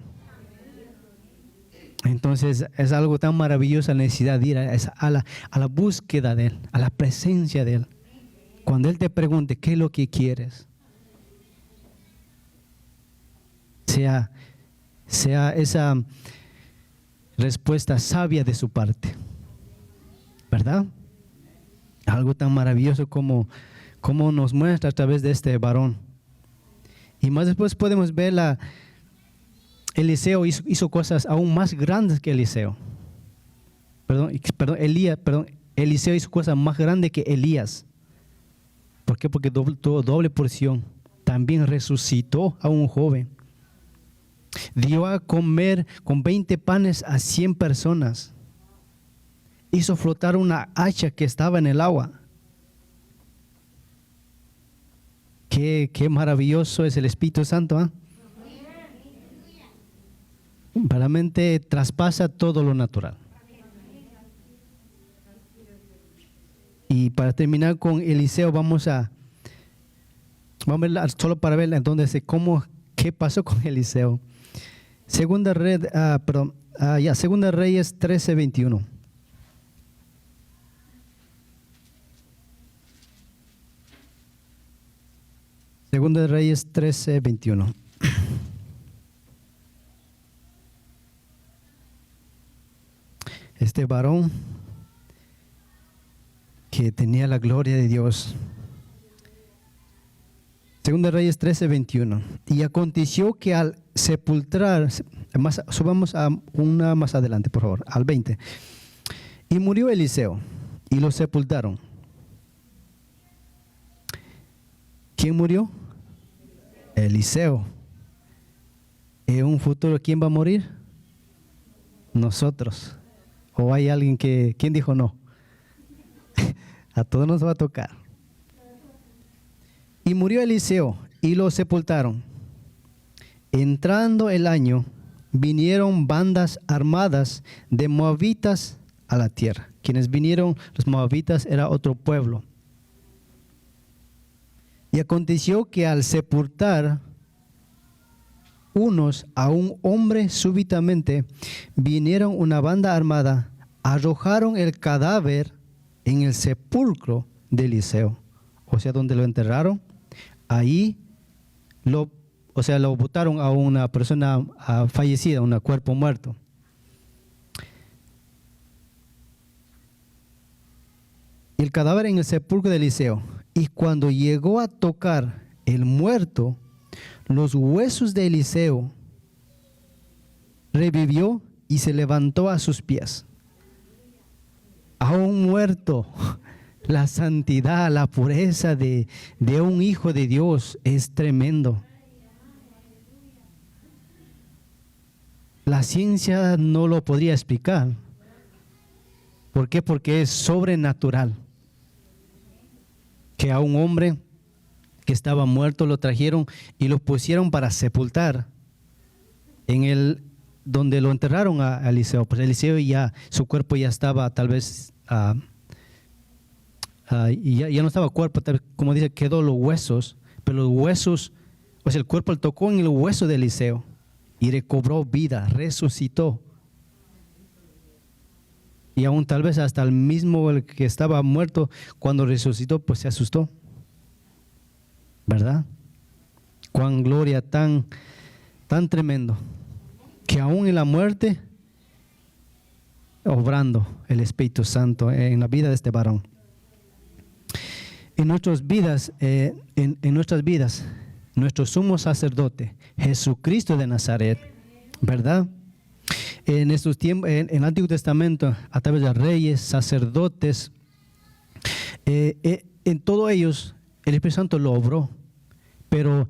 [SPEAKER 1] Entonces es algo tan maravilloso la necesidad de ir a la búsqueda de Él, a la presencia de Él. Cuando Él te pregunte qué es lo que quieres, sea esa respuesta sabia de su parte, ¿verdad? Algo tan maravilloso como nos muestra a través de este varón. Y más después podemos ver Eliseo hizo cosas aún más grandes que Eliseo. Eliseo hizo cosas más grandes que Elías. ¿Por qué? Porque tuvo doble porción. También resucitó a un joven. Dio a comer con 20 panes a 100 personas. Hizo flotar una hacha que estaba en el agua. Qué maravilloso es el Espíritu Santo, ¿eh? Realmente traspasa todo lo natural. Y para terminar con Eliseo, vamos a ver solo para ver entonces qué pasó con Eliseo. Segunda Reyes 13:21. Segunda Reyes 13:21. Este varón que tenía la gloria de Dios. Segunda Reyes 13:21. Y aconteció que al sepultar, subamos a una más adelante, por favor, al 20. Y murió Eliseo y lo sepultaron. ¿Quién murió? Eliseo. En un futuro, ¿quién va a morir? Nosotros. ¿O hay alguien quién dijo no? A todos nos va a tocar. Y murió Eliseo y lo sepultaron. Entrando el año, vinieron bandas armadas de moabitas a la tierra. Quienes vinieron, los moabitas, era otro pueblo. Y aconteció que al sepultar unos a un hombre súbitamente, vinieron una banda armada, arrojaron el cadáver en el sepulcro de Eliseo. O sea, donde lo enterraron, ahí lo botaron a una persona fallecida, un cuerpo muerto. El cadáver en el sepulcro de Eliseo. Y cuando llegó a tocar el muerto, los huesos de Eliseo, revivió y se levantó a sus pies. Aún muerto, la santidad, la pureza de un hijo de Dios es tremendo. La ciencia no lo podría explicar. ¿Por qué? Porque es sobrenatural. Que a un hombre que estaba muerto lo trajeron y lo pusieron para sepultar donde lo enterraron a Eliseo. Pues Eliseo su cuerpo ya estaba tal vez, ya no estaba cuerpo, tal vez, como dice, quedó los huesos, pero los huesos, o sea, el cuerpo tocó en el hueso de Eliseo y recobró vida, resucitó. Y aún tal vez hasta el mismo el que estaba muerto, cuando resucitó, pues se asustó. ¿Verdad? Cuán gloria tan tremendo. Que aún en la muerte, obrando el Espíritu Santo en la vida de este varón. En nuestras vidas, nuestro sumo sacerdote, Jesucristo de Nazaret, ¿verdad? En estos tiempos, en el Antiguo Testamento, a través de reyes, sacerdotes, en todos ellos el Espíritu Santo lo obró, pero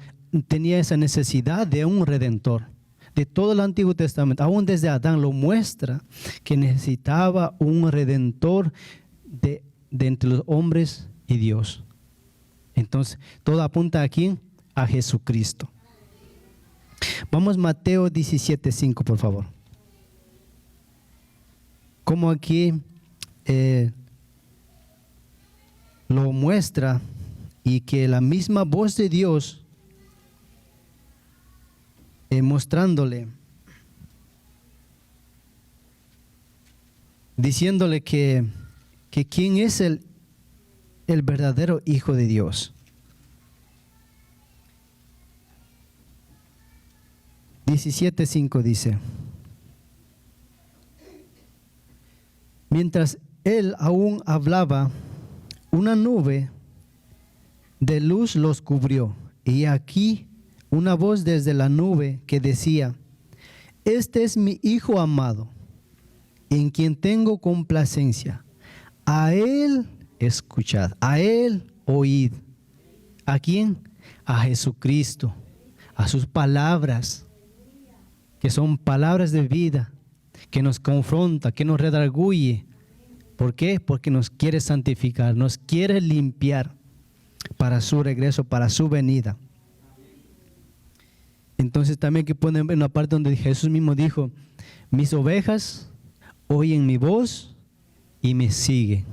[SPEAKER 1] tenía esa necesidad de un redentor, de todo el Antiguo Testamento, aún desde Adán, lo muestra que necesitaba un redentor de entre los hombres y Dios. Entonces, todo apunta aquí a Jesucristo. Vamos Mateo 17:5, por favor. Como aquí lo muestra, y que la misma voz de Dios mostrándole, diciéndole que quién es el verdadero Hijo de Dios. 17:5 dice: mientras él aún hablaba, una nube de luz los cubrió, y aquí una voz desde la nube que decía: este es mi Hijo amado, en quien tengo complacencia. A él escuchad, a él oíd. ¿A quién? A Jesucristo, a sus palabras, que son palabras de vida, que nos confronta, que nos redarguye. ¿Por qué? Porque nos quiere santificar, nos quiere limpiar para su regreso, para su venida. Entonces también que ponen en una parte donde Jesús mismo dijo: mis ovejas oyen mi voz y me siguen,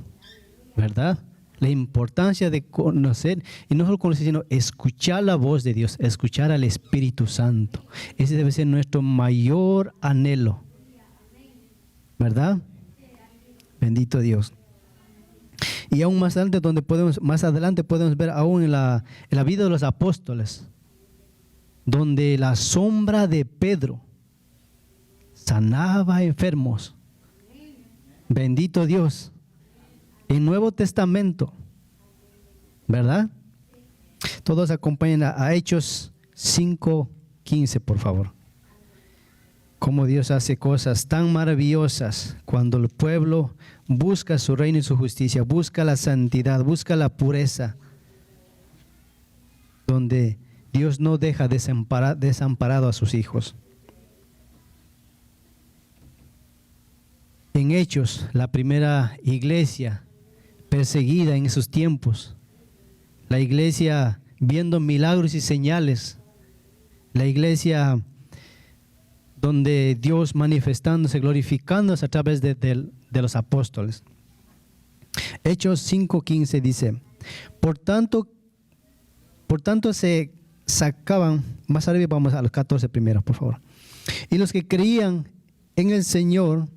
[SPEAKER 1] ¿verdad? La importancia de conocer, y no solo conocer, sino escuchar la voz de Dios, escuchar al Espíritu Santo. Ese debe ser nuestro mayor anhelo, ¿verdad? Bendito Dios. Y aún más adelante podemos ver aún en la vida de los apóstoles, donde la sombra de Pedro sanaba enfermos. Bendito Dios. En Nuevo Testamento, ¿verdad? Todos acompañen a Hechos 5:15, por favor. Cómo Dios hace cosas tan maravillosas cuando el pueblo busca su reino y su justicia, busca la santidad, busca la pureza, donde Dios no deja desamparado a sus hijos. En Hechos, la primera iglesia perseguida en esos tiempos, la iglesia viendo milagros y señales, la iglesia donde Dios manifestándose, glorificándose a través de los apóstoles. Hechos 5:15 dice: por tanto se sacaban, más arriba vamos a los 14 primeros, por favor. Y los que creían en el Señor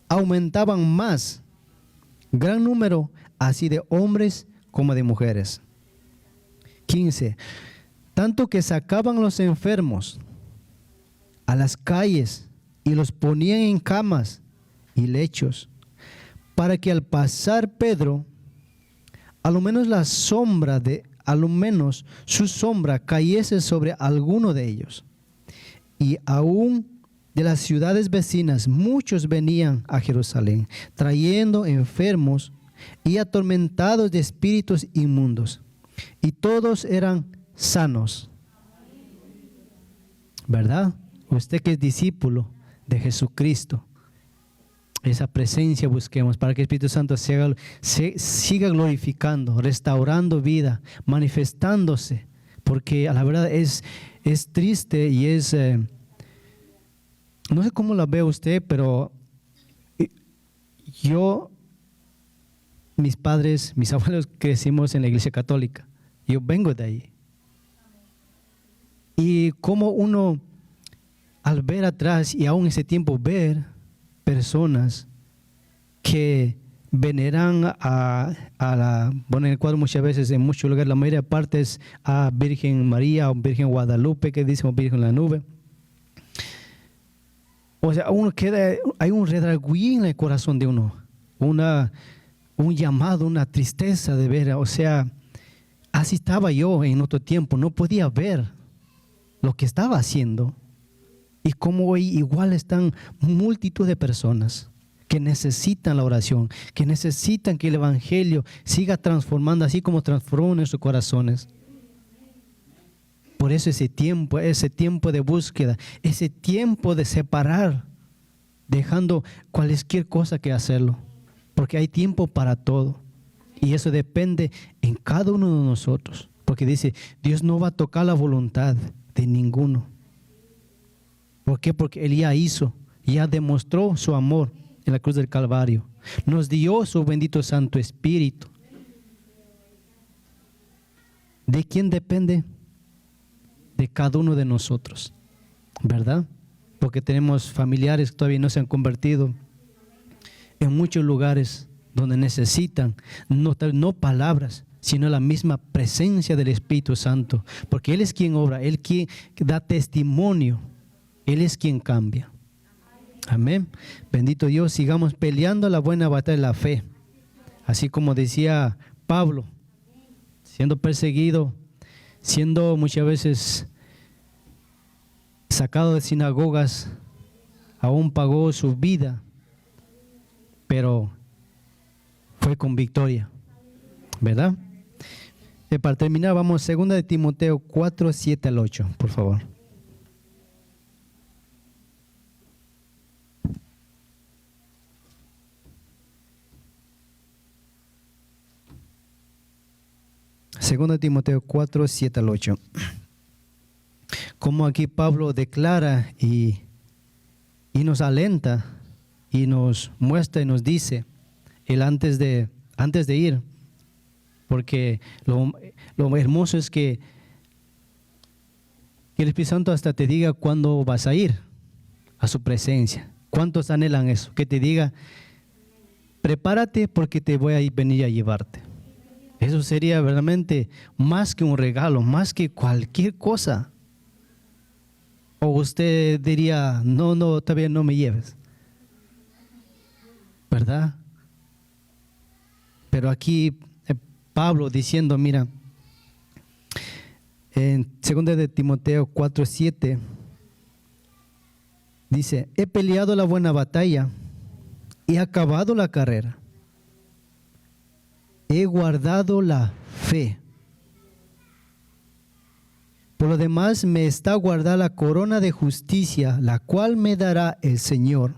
[SPEAKER 1] aumentaban más, gran número, así de hombres como de mujeres. 15. Tanto que sacaban los enfermos a las calles y los ponían en camas y lechos, para que al pasar Pedro, a lo menos su sombra cayese sobre alguno de ellos. Y aún de las ciudades vecinas muchos venían a Jerusalén, trayendo enfermos y atormentados de espíritus inmundos, y todos eran sanos. ¿Verdad? Usted que es discípulo de Jesucristo, esa presencia busquemos para que el Espíritu Santo siga glorificando, restaurando vida, manifestándose, porque a la verdad es triste y es, no sé cómo la ve usted, pero mis padres, mis abuelos crecimos en la iglesia católica, yo vengo de ahí, y como uno al ver atrás y aún en ese tiempo ver personas que veneran en el cuadro muchas veces, en muchos lugares, la mayoría de partes, a Virgen María o Virgen Guadalupe, que decimos Virgen en la nube. O sea, hay un redarguir en el corazón de uno, un llamado, una tristeza de ver. O sea, así estaba yo en otro tiempo, no podía ver lo que estaba haciendo. Y como hoy igual están multitud de personas que necesitan la oración, que necesitan que el Evangelio siga transformando, así como transformó nuestros corazones. Por eso ese tiempo de búsqueda, ese tiempo de separar, dejando cualquier cosa que hacerlo. Porque hay tiempo para todo. Y eso depende en cada uno de nosotros. Porque dice, Dios no va a tocar la voluntad de ninguno. ¿Por qué? Porque Él ya hizo, ya demostró su amor en la cruz del Calvario. Nos dio su bendito Santo Espíritu. ¿De quién depende? De cada uno de nosotros, ¿verdad? Porque tenemos familiares que todavía no se han convertido en muchos lugares donde necesitan no palabras, sino la misma presencia del Espíritu Santo, porque Él es quien obra, Él quien da testimonio, Él es quien cambia. Amén. Bendito Dios, sigamos peleando la buena batalla de la fe, así como decía Pablo, siendo perseguido, siendo muchas veces sacado de sinagogas, aún pagó su vida, pero fue con victoria, ¿verdad? Para terminar, vamos a 2 de Timoteo 4, 7 al 8, por favor. Segunda de Timoteo 4, 7 al 8. Como aquí Pablo declara y nos alenta y nos muestra y nos dice, él antes de ir, porque lo hermoso es que el Espíritu Santo hasta te diga cuándo vas a ir a su presencia. ¿Cuántos anhelan eso? Que te diga, prepárate porque te voy a venir a llevarte. Eso sería verdaderamente más que un regalo, más que cualquier cosa. O usted diría, no, todavía no me lleves, ¿verdad? Pero aquí Pablo diciendo, mira, en 2 de Timoteo 4, 7, dice, he peleado la buena batalla, he acabado la carrera, he guardado la fe. Por lo demás me está guardada la corona de justicia, la cual me dará el Señor,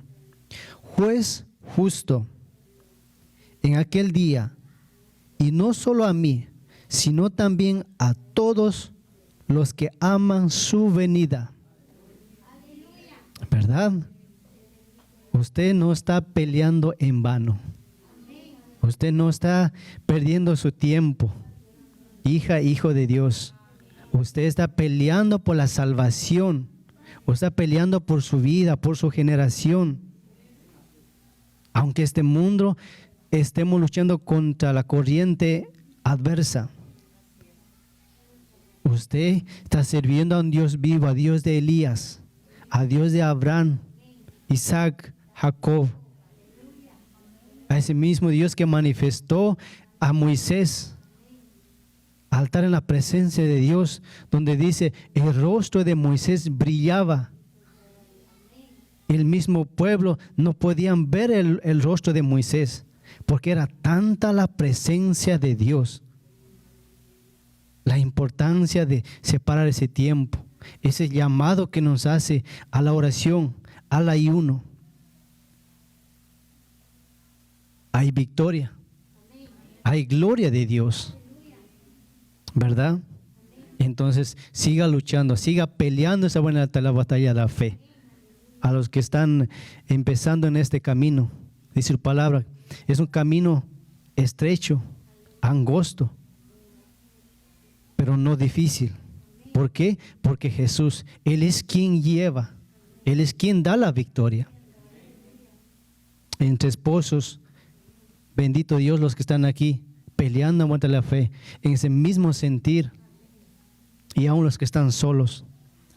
[SPEAKER 1] juez justo, en aquel día, y no solo a mí, sino también a todos los que aman su venida. ¿Verdad? Usted no está peleando en vano. Usted no está perdiendo su tiempo. Hija, hijo de Dios. Usted está peleando por la salvación. Usted está peleando por su vida, por su generación. Aunque este mundo estemos luchando contra la corriente adversa, usted está sirviendo a un Dios vivo, a Dios de Elías, a Dios de Abraham, Isaac, Jacob, a ese mismo Dios que manifestó a Moisés al estar en la presencia de Dios, donde dice, el rostro de Moisés brillaba. El mismo pueblo no podían ver el rostro de Moisés, porque era tanta la presencia de Dios. La importancia de separar ese tiempo, ese llamado que nos hace a la oración, al ayuno. Hay victoria, hay gloria de Dios, ¿verdad? Entonces siga luchando, siga peleando esa buena batalla de la fe. A los que están empezando en este camino, dice su palabra, es un camino estrecho, angosto, pero no difícil. ¿Por qué? Porque Jesús, Él es quien lleva, Él es quien da la victoria. Entre esposos, bendito Dios, los que están aquí peleando contra la fe, en ese mismo sentir, y aún los que están solos,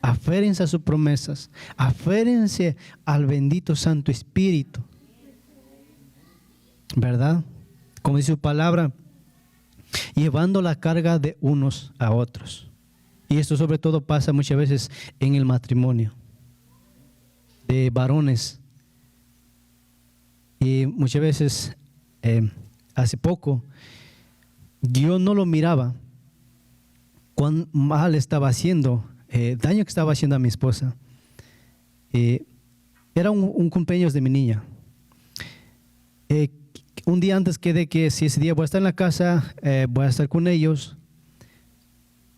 [SPEAKER 1] aférense a sus promesas, aférense al bendito Santo Espíritu, ¿verdad? Como dice su palabra, llevando la carga de unos a otros. Y esto sobre todo pasa muchas veces en el matrimonio de varones. Y muchas veces, hace poco, yo no lo miraba cuán mal estaba haciendo, daño que estaba haciendo a mi esposa. Era un cumpleaños de mi niña. Un día antes quedé que si ese día voy a estar en la casa, voy a estar con ellos.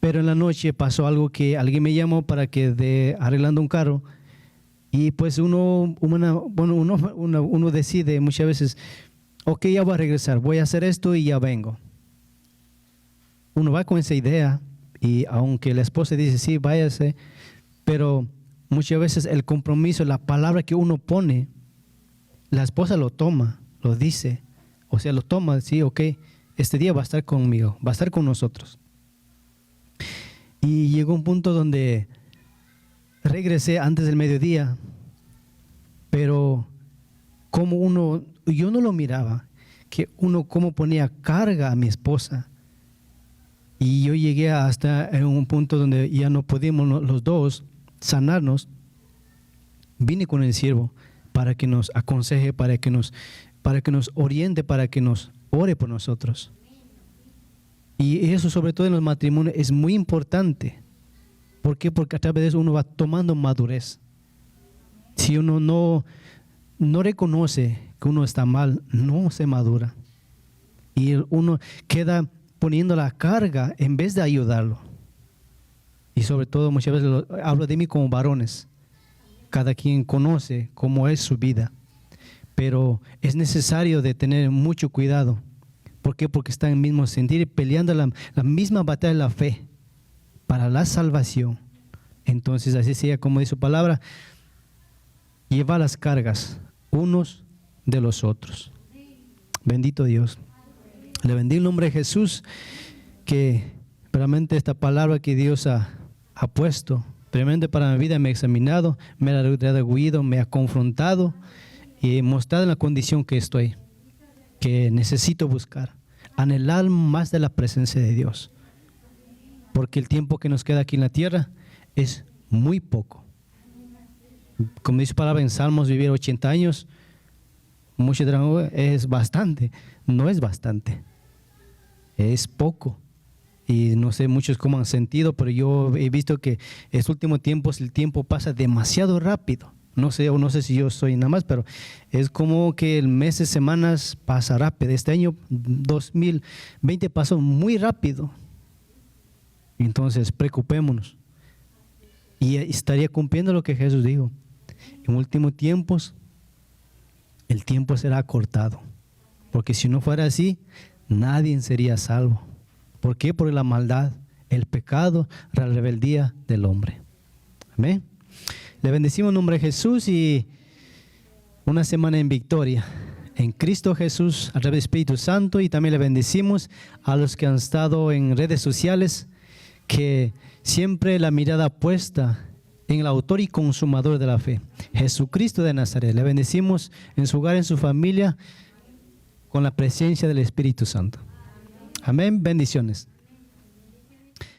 [SPEAKER 1] Pero en la noche pasó algo que alguien me llamó para que arreglando un carro. Y pues uno decide muchas veces, ok, ya voy a regresar, voy a hacer esto y ya vengo. Uno va con esa idea y aunque la esposa dice, sí, váyase, pero muchas veces el compromiso, la palabra que uno pone, la esposa lo toma, lo dice, o sea, lo toma, sí, ok, este día va a estar conmigo, va a estar con nosotros. Y llegó un punto donde regresé antes del mediodía, pero yo no lo miraba, que uno como ponía carga a mi esposa. Y yo llegué hasta en un punto donde ya no podíamos los dos sanarnos. Vine con el siervo para que nos aconseje, para que nos oriente, para que nos ore por nosotros. Y eso, sobre todo en los matrimonios, es muy importante. ¿Por qué? Porque a través de eso uno va tomando madurez. Si uno no reconoce que uno está mal, no se madura. Y uno queda poniendo la carga en vez de ayudarlo. Y sobre todo muchas veces hablo de mí como varones. Cada quien conoce cómo es su vida. Pero es necesario de tener mucho cuidado. ¿Por qué? Porque están en el mismo sentir, peleando la misma batalla de la fe para la salvación. Entonces, así sea, como dice su palabra, lleva las cargas unos de los otros. Bendito Dios. Le bendigo el nombre de Jesús, que realmente esta palabra que Dios ha puesto, tremenda para mi vida, me ha examinado, me ha redarguido, me ha confrontado y mostrado en la condición que estoy, que necesito buscar, anhelar más de la presencia de Dios. Porque el tiempo que nos queda aquí en la tierra es muy poco. Como dice la palabra en Salmos, vivir 80 años, muchos dirán, es bastante. No es bastante. Es poco. Y no sé muchos cómo han sentido, pero yo he visto que en estos últimos tiempos el tiempo pasa demasiado rápido. No sé si yo soy nada más, pero es como que el meses, semanas pasa rápido. Este año 2020 pasó muy rápido. Entonces, preocupémonos. Y estaría cumpliendo lo que Jesús dijo. En últimos tiempos, el tiempo será acortado. Porque si no fuera así, nadie sería salvo. ¿Por qué? Por la maldad, el pecado, la rebeldía del hombre. Amén. Le bendecimos en nombre de Jesús y una semana en victoria en Cristo Jesús a través del Espíritu Santo. Y también le bendecimos a los que han estado en redes sociales, que siempre la mirada puesta en el autor y consumador de la fe, Jesucristo de Nazaret. Le bendecimos en su hogar, en su familia, con la presencia del Espíritu Santo. Amén. Bendiciones.